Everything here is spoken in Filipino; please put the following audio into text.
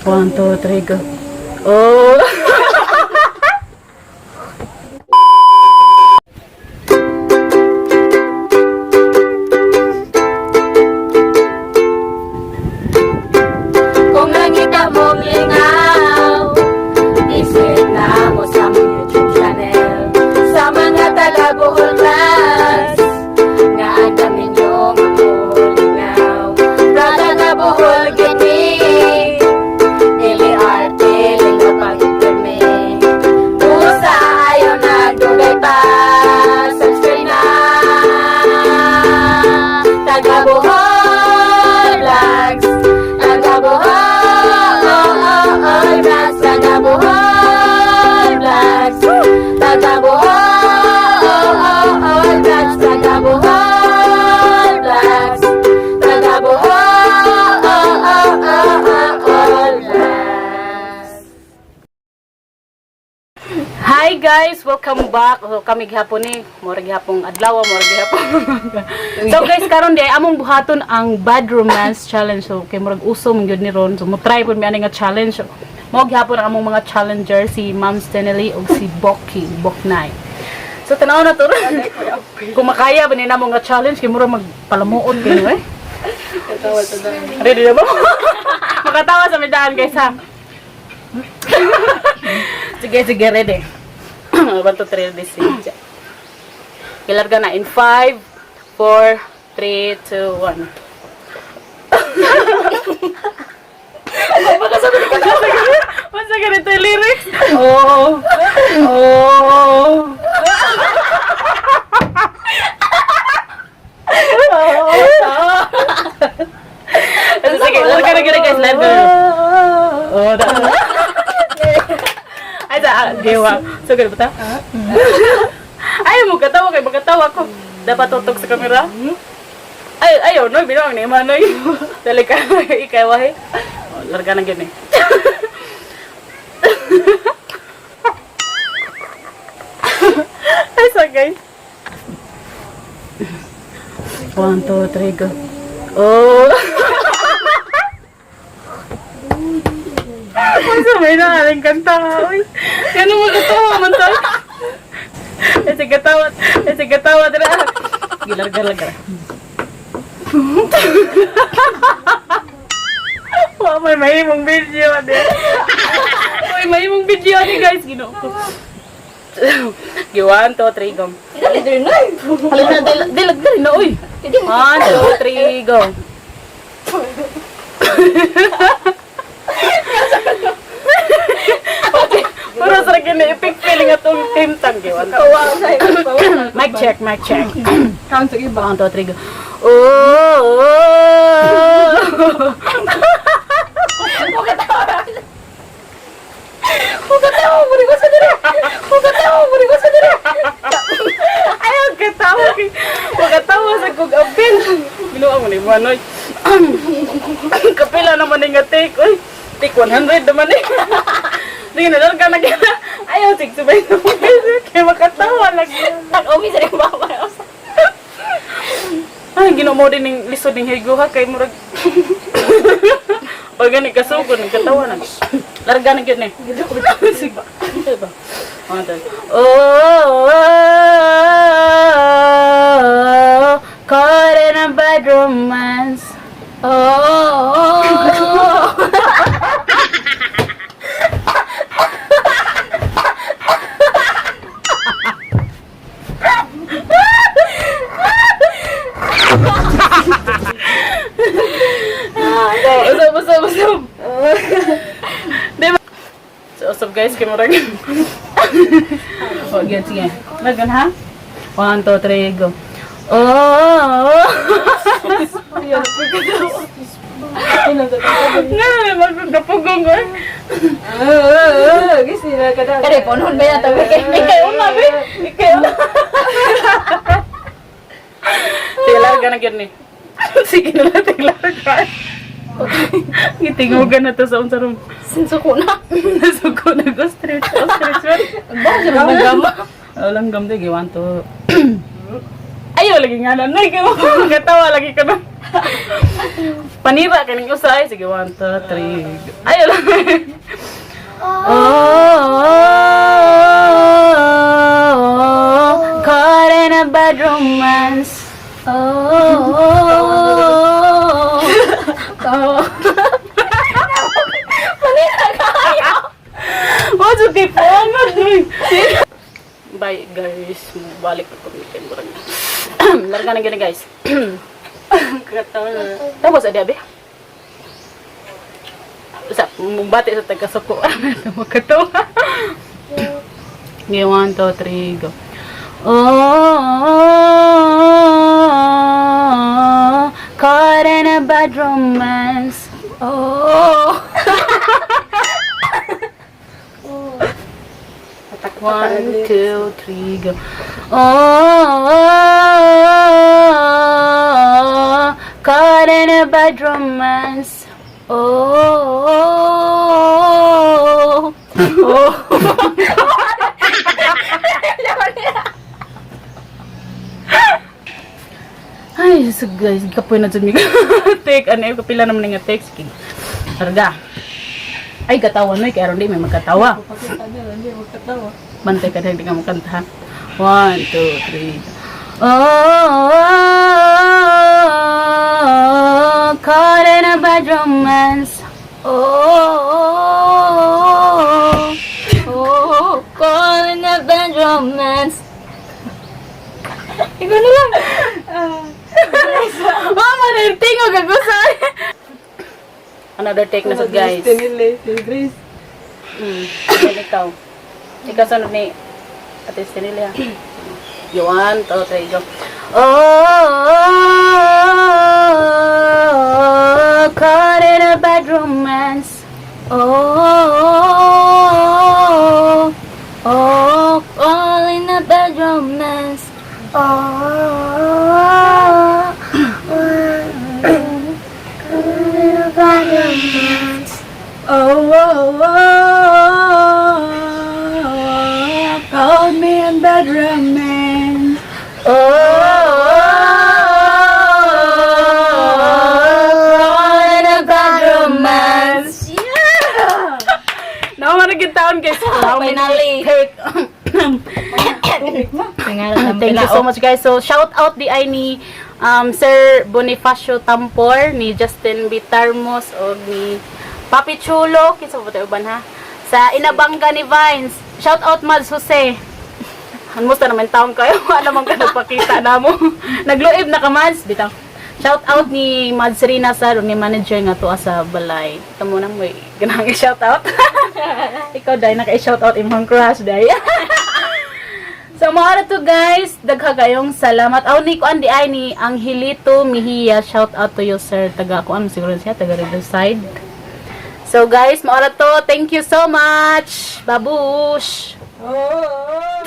1, 2, 3, go. Oh! Kung nakita mong lingaw, isit na mo sa mong YouTube channel. Sa mga taga-Bohol class, nga ang dami nyo mamulingaw. Brada na Bohol gini, dili arte, lilo pag-ipirme. Busa ayaw na dugay pa, subscribe na. Taga-Bohol vlogs, Taga-Bohol vlogs, Taga-Bohol vlogs, Taga-Bohol vlogs, Taga-Bohol vlogs, Taga-Bohol vlogs. Hi guys, welcome back. So, kami gihapon ni, murag gihapong adlaw, murag gihapon. So guys, karon di among buhaton ang Bad Romance Challenge. So kay murag uso man gyud ni ron. So mo try pud mi ani nga challenge. So, mo gihapon ang among mga challenger si Ma'am Stenely ug si Boknay. So tanaw na to. Kung makaya ba ni namo nga challenge kay murag magpalamuot kayo eh. Ready na ba? Makatawa sa medaan guys ha. Sige, ready. 1, 2, 3, this is. Ilarga na in 5, 4, 3, 2, 1. Masa ganito yung lyrics? Oh. Sige, larga na guys, live na. Oh, ay, gewa. So, ganun ba ta? Ayaw mo katawa, kay magkatawa ko. Dapat tutok sa kamera. Ayaw, no, binawang ni Manoy. Dali ka, ikaw eh. Larga na gini. Ay, so guys. 1, 2, 3, go. Oh! Masa may naaling kanta nga, uy. Yan ang magkatawa man to. Sige katawa dira. Gilarga-larga. Wow, may mahimong video din. May mahimong video din guys, ginoo ko. 1, 2, 3, go. Dilag din na, uy. 1, 2, 3, go. Puro sa rin epic feeling atong team tanggiwan. Mic check. Count to iba. 1, 2, 3, go. Oh! Hugatawa, murigo sa dira. Ayaw katawa. Hugatawa sa kog apil. Binuang mo ni Manoy. Kapila naman nga take. Uy, take 100 naman eh. Hindi na lang ka nagyana. Ayaw, take subay na mo. Kaya makatawa lagi. Umi sa rin baba. Ay, ginomo din ng lisod ng higuha kay murag. Pag gani kasugod, nagkatawa na. Larga na yun eh. Sige. Oh, caught in a bad romance. Oh. Usap. Diba? So, usap guys, kay murag. Oh, sige. Lagan ha? 1, 2, 3, go. Oh! Nga, magpagpugong ko eh. Kaya punon ba yan? Ikaw na, be. Ikaw na. Sige, larga na yun eh. Sige na natin larga. Gitingugan na to sa unsa ron. Sinsuko na. Nasuko na go stretch. Bakit na gama? Langgam de giwan to. Ayo lagi nga na. Nay, kaya mo katawa lagi ka na. Panira kaning usay. Sige, 1, 2, 3. Ayun lang. Caught in a bad romance. What's okay po? Bye guys. Balik ko pag-weekend. Larga na gina guys. Tapos adi abi. Sa bati sa taga-suko. Magkatawa. Okay, 1, 2, 3, go. Caught in a bad romance. One, two, three, go. Caught in a bad romance. Ay, so guys, kapoy na dyan. Take, ano yung kapila naman nga text. Targa. Ay, katawa no, kaya hindi may magkatawa. Bantay ka na, hindi ka makanta. 1, 2, 3. Caught in a bad romance. Caught in a bad romance. Ikaw na lang. Mama, nagtingo gagusay. Another take na sa guys. Grace. Yan ikaw. Ikaw sunod ni Ate Stenila. 1, 2, 3, go. Caught in a bad romance. Caught in a bad romance. Called me in bad romance. Caught in a bad romance. Yeah! Naman taon guys. Finally. Thank you so much guys. So shout out di ay ni Sir Bonifacio Tampor, ni Justin Bitarmos o ni Papi Chulo, kinsa ba tayo uban ha? Sa Inabanga ni Vines. Shout out Mads Jose. Musta naman taon kayo? Ano man ka nagpakita na mo? Nagluib na ka Mads, bitaw. Shout out ni Mads Rina sa ni manager nga to sa balay. Tamo nang may ganang shout out. Ikaw dai naka-shout out imong crush dai. So mga to guys, dagha kayong salamat. Aw ni ko andi ay ni Angelito Mejia. Shout out to you sir. Taga ko siguro siya taga Riverside. So guys, mga to, thank you so much. Babush. Oh!